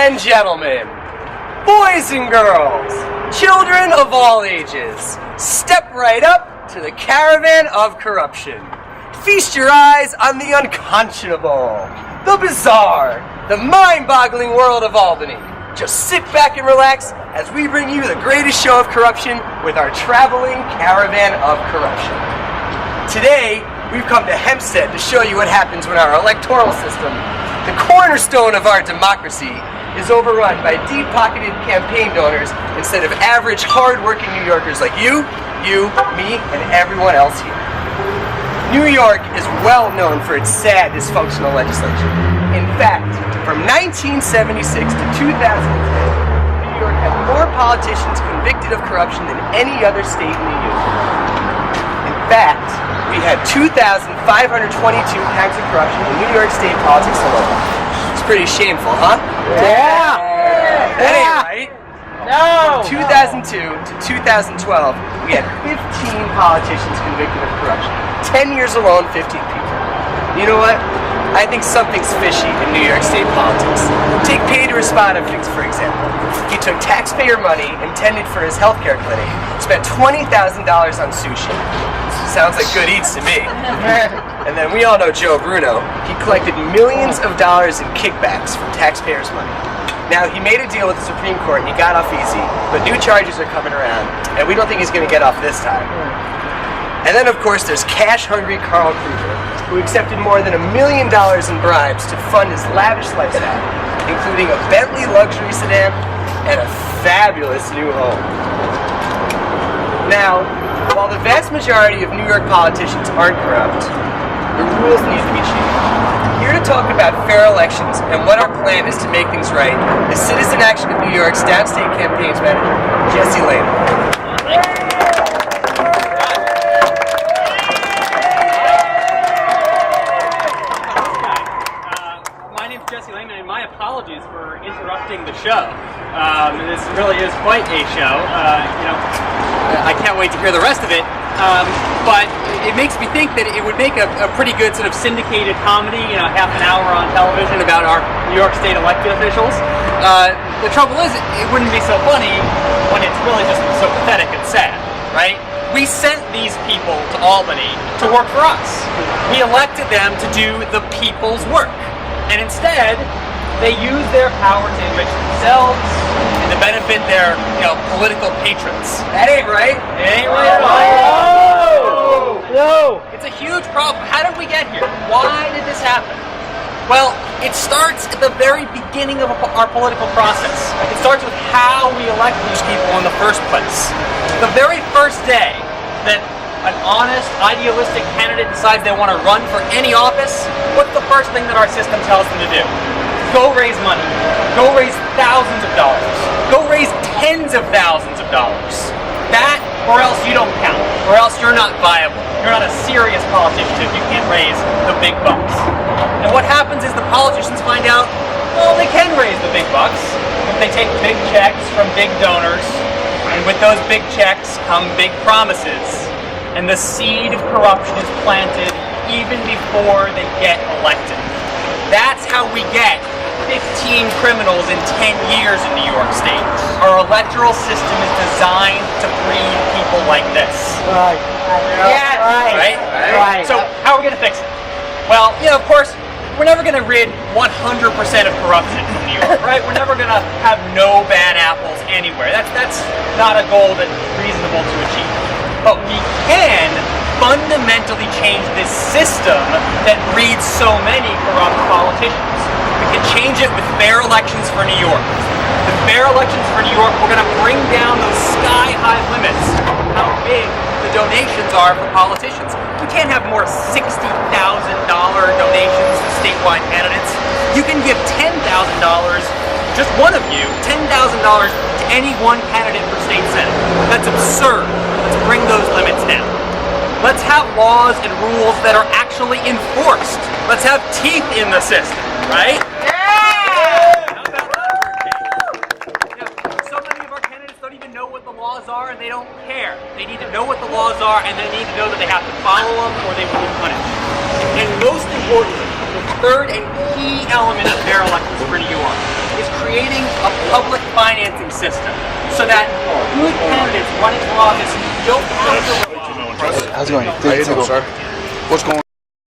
and gentlemen, boys and girls, children of all ages, step right up to the Caravan of Corruption. Feast your eyes on the unconscionable, the bizarre, the mind-boggling world of Albany. Just sit back and relax as we bring you the greatest show of corruption with our traveling Caravan of Corruption. Today, we've come to Hempstead to show you what happens when our electoral system, the cornerstone of our democracy, is overrun by deep-pocketed campaign donors instead of average, hard-working New Yorkers like you, me, and everyone else here. New York is well known for its sad, dysfunctional legislature. In fact, from 1976 to 2010, New York had more politicians convicted of corruption than any other state in the Union. In fact, we had 2,522 counts of corruption in New York State politics alone. It's pretty shameful, huh? Yeah! That ain't right. No! From 2002 to 2012, we had 15 politicians convicted of corruption. 10 years alone, 15 people. You know what? I think something's fishy in New York State politics. Take Pedro Espadafix, for example. He took taxpayer money intended for his healthcare clinic, spent $20,000 on sushi. Sounds like good eats to me. And then we all know Joe Bruno. He collected millions of dollars in kickbacks from taxpayers' money. Now, he made a deal with the Supreme Court and he got off easy, but new charges are coming around, and we don't think he's going to get off this time. And then, of course, there's cash-hungry Carl Kruger, who accepted more than $1 million in bribes to fund his lavish lifestyle, including a Bentley luxury sedan and a fabulous new home. Now, while the vast majority of New York politicians aren't corrupt, the rules need to be changed. Here to talk about fair elections and what our plan is to make things right is Citizen Action of New York's Downstate Campaigns Manager, Jesse Lehman. My name's Jesse Lehman, and my apologies for interrupting the show. This really is quite a show. I can't wait to hear the rest of it. But it makes me think that it would make a pretty good sort of syndicated comedy, half an hour on television about our New York State elected officials. The trouble is, it wouldn't be so funny when it's really just so pathetic and sad, right? We sent these people to Albany to work for us. We elected them to do the people's work. And instead, they use their power to enrich themselves and to benefit their, political patrons. That ain't right. It ain't right at all. No! It's a huge problem. How did we get here? Why did this happen? Well, it starts at the very beginning of our political process. It starts with how we elect these people in the first place. The very first day that an honest, idealistic candidate decides they want to run for any office, what's the first thing that our system tells them to do? Go raise money. Go raise thousands of dollars. Go raise tens of thousands of dollars. That, or else you don't count. Or else you're not viable. You're not a serious politician if you can't raise the big bucks. And what happens is the politicians find out, well, they can raise the big bucks if they take big checks from big donors. And with those big checks come big promises. And the seed of corruption is planted even before they get elected. That's how we get 15 criminals in 10 years in New York State. Our electoral system is designed to breed people like this. Right. Yeah. Right? So how are we going to fix it? Well, of course, we're never going to rid 100% of corruption from New York, right? We're never going to have no bad apples anywhere. That's not a goal that's reasonable to achieve. But we can fundamentally change this system that breeds so many corrupt politicians. We can change it with fair elections for New York. With fair elections for New York, we're going to bring down those sky-high limits how big the donations are for politicians. We can't have more $60,000 donations to statewide candidates. You can give $10,000, just one of you, $10,000 to any one candidate for state senate. That's absurd. Let's bring those limits down. Let's have laws and rules that are actually enforced. Let's have teeth in the system, right? How about that? So many of our candidates don't even know what the laws are, and they don't care. They need to know what the laws are, and they need to know that they have to follow them, or they will be punished. And most importantly, the third and key element of fair elections for New York is creating creating a public financing system so that good candidates running for office don't have to. How's it going? How you doing, sir? What's going on?